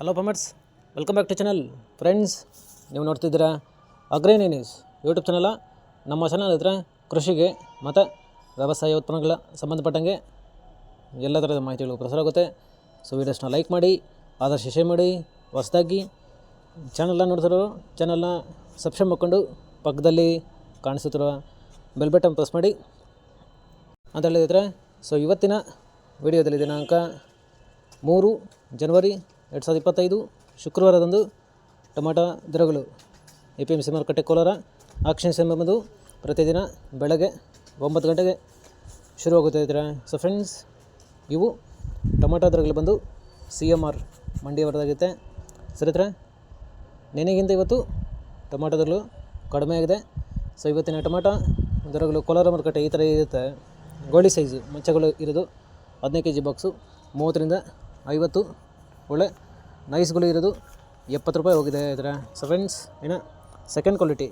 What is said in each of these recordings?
Hello farmers, welcome back to channel. Friends, ನೀವು ನೋಡ್ತಿದ್ದೀರಾ ಅಗ್ರೇನಿ ನ್ಯೂಸ್ ಯೂಟ್ಯೂಬ್ ಚಾನಲ. ನಮ್ಮ ಚಾನಲ್ ಹತ್ರ ಕೃಷಿಗೆ ಮತ್ತು ವ್ಯವಸಾಯ ಉತ್ಪನ್ನಗಳ ಸಂಬಂಧಪಟ್ಟಂಗೆ ಎಲ್ಲ ಥರದ ಮಾಹಿತಿಗಳು ಪ್ರಸಾರ ಆಗುತ್ತೆ. ಸೊ ವೀಡಿಯೋಸ್ನ ಲೈಕ್ ಮಾಡಿ, ಆದಷ್ಟು ಶೇರ್ ಮಾಡಿ. ಹೊಸದಾಗಿ ಚಾನಲ್ನ ನೋಡ್ತಿರೋ ಚಾನಲ್ನ ಸಬ್ಸ್ಕ್ರೈಬ್ ಮಾಡ್ಕೊಂಡು ಪಕ್ಕದಲ್ಲಿ ಕಾಣಿಸುತ್ತಿರುವ ಬೆಲ್ ಬಟನ್ ಪ್ರೆಸ್ ಮಾಡಿ ಅಂತ ಹೇಳಿದ್ರೆ. ಸೊ ಇವತ್ತಿನ ವಿಡಿಯೋದಲ್ಲಿ ದಿನಾಂಕ 3 ಜನವರಿ 2025 ಶುಕ್ರವಾರದಂದು ಟೊಮಾಟೊ ದರಗಳು APMC ಮಾರುಕಟ್ಟೆ ಕೋಲಾರ ಆಕ್ಷನ್ಸ್ ಎಂಬುದು ಪ್ರತಿದಿನ ಬೆಳಗ್ಗೆ 9 ಗಂಟೆಗೆ ಶುರುವಾಗುತ್ತಾ ಇದ್ದಾರೆ. ಸೊ ಫ್ರೆಂಡ್ಸ್, ಇವು ಟೊಮಾಟೊ ದರಗಳು ಬಂದು CMR ಮಂಡಿಯವರದಾಗುತ್ತೆ. ಸರಿತ್ರೆ, ನೆನೆಗಿಂತ ಇವತ್ತು ಟೊಮಾಟೊ ದರಗಳು ಕಡಿಮೆ ಆಗಿದೆ. ಸೊ ಇವತ್ತಿನ ಟೊಮಾಟೊ ದರಗಳು ಕೋಲಾರ ಮಾರುಕಟ್ಟೆ ಈ ಥರ ಇರುತ್ತೆ. ಗೋಳಿ ಸೈಜು ಮಂಚಗಳು ಇರೋದು 15 kg ಬಾಕ್ಸು 30 ರಿಂದ 50. ಒಳ್ಳೆ ನೈಸ್ಗಳು ಇರೋದು 70 ರೂಪಾಯಿ ಹೋಗಿದೆ ಇದರ. ಸೊ ಫ್ರೆಂಡ್ಸ್, ಇನ್ನು second quality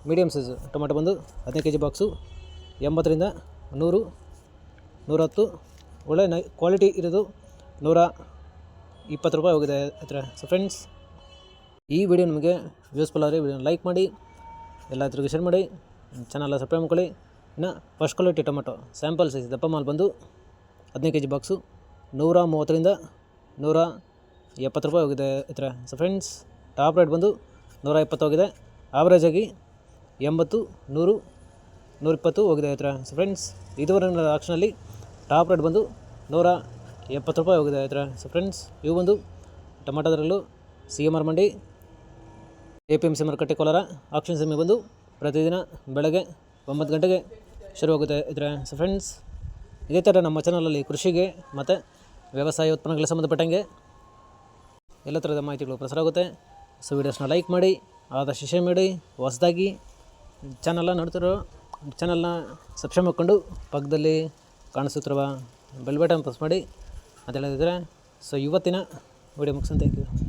medium size tomato ಬಂದು 15 kg ಬಾಕ್ಸು 80 ರಿಂದ 100, 110. ಒಳ್ಳೆ ಕ್ವಾಲಿಟಿ ಇರೋದು 120 ರೂಪಾಯಿ ಹೋಗಿದೆ ಇದರ. ಸೊ ಫ್ರೆಂಡ್ಸ್, ಈ ವಿಡಿಯೋ ನಿಮಗೆ ಯೂಸ್ಫುಲ್ ಆದರೆ ವಿಡಿಯೋನ ಲೈಕ್ ಮಾಡಿ, ಎಲ್ಲರಿಗೂ ಶೇರ್ ಮಾಡಿ, ಚಾನಲ್ ಸಬ್ಸ್ಕ್ರೈಬ್ ಮಾಡ್ಕೊಳ್ಳಿ. ಇನ್ನು first quality tomato sample size ದಪ್ಪ ಮಾಲ್ ಬಂದು 15 kg ಬಾಕ್ಸು 130 ರಿಂದ 170 ರೂಪಾಯಿ ಹೋಗಿದೆ ಇದರ. ಸೊ ಫ್ರೆಂಡ್ಸ್, ಟಾಪ್ ರೇಟ್ ಬಂದು 120 ಹೋಗಿದೆ. ಆವ್ರೇಜ್ ಆಗಿ 80, 100, 120 ಹೋಗಿದೆ ಇದರ. ಸೊ ಫ್ರೆಂಡ್ಸ್, ಇದುವರೆಗಿನ ಆಕ್ಷನಲ್ಲಿ ಟಾಪ್ ರೇಟ್ ಬಂದು 170 ರೂಪಾಯಿ ಹೋಗಿದೆ ಇದರ. ಸೊ ಫ್ರೆಂಡ್ಸ್, ಇವು ಬಂದು ಟೊಮಾಟೊದರಲ್ಲೂ CMR ಮಂಡಿ APMC ಮಾರುಕಟ್ಟೆ ಕೋಲಾರ ಆಕ್ಷನ್ ಸಮಯ ಬಂದು ಪ್ರತಿದಿನ ಬೆಳಗ್ಗೆ 9 ಗಂಟೆಗೆ ಶುರುವಾಗುತ್ತೆ ಇದರ. ಸೊ ಫ್ರೆಂಡ್ಸ್, ಇದೇ ಥರ ನಮ್ಮ ಚಾನಲಲ್ಲಿ ಕೃಷಿಗೆ ಮತ್ತು ವ್ಯವಸಾಯ ಉತ್ಪನ್ನಗಳಿಗೆ ಸಂಬಂಧಪಟ್ಟಂಗೆ ಎಲ್ಲ ಥರದ ಮಾಹಿತಿಗಳು ಪ್ರಸಾರ ಆಗುತ್ತೆ. ಸೊ ವೀಡಿಯೋಸ್ನ ಲೈಕ್ ಮಾಡಿ, ಆದಷ್ಟು ಶೇರ್ ಮಾಡಿ. ಹೊಸದಾಗಿ ಚಾನಲ್ನ ನೋಡ್ತಿರೋ ಚಾನಲ್ನ ಸಬ್ಸ್ಕ್ರೈಬ್ ಮಾಡಿಕೊಂಡು ಪಕ್ಕದಲ್ಲಿ ಕಾಣಿಸುತ್ತಿರುವ ಬೆಲ್ ಬಟನ್ ಪ್ರೆಸ್ ಮಾಡಿ ಅಂತ ಹೇಳಿದ್ರೆ. ಸೊ ಇವತ್ತಿನ ವಿಡಿಯೋ ಮುಗಿಸೋಣ. Thank you.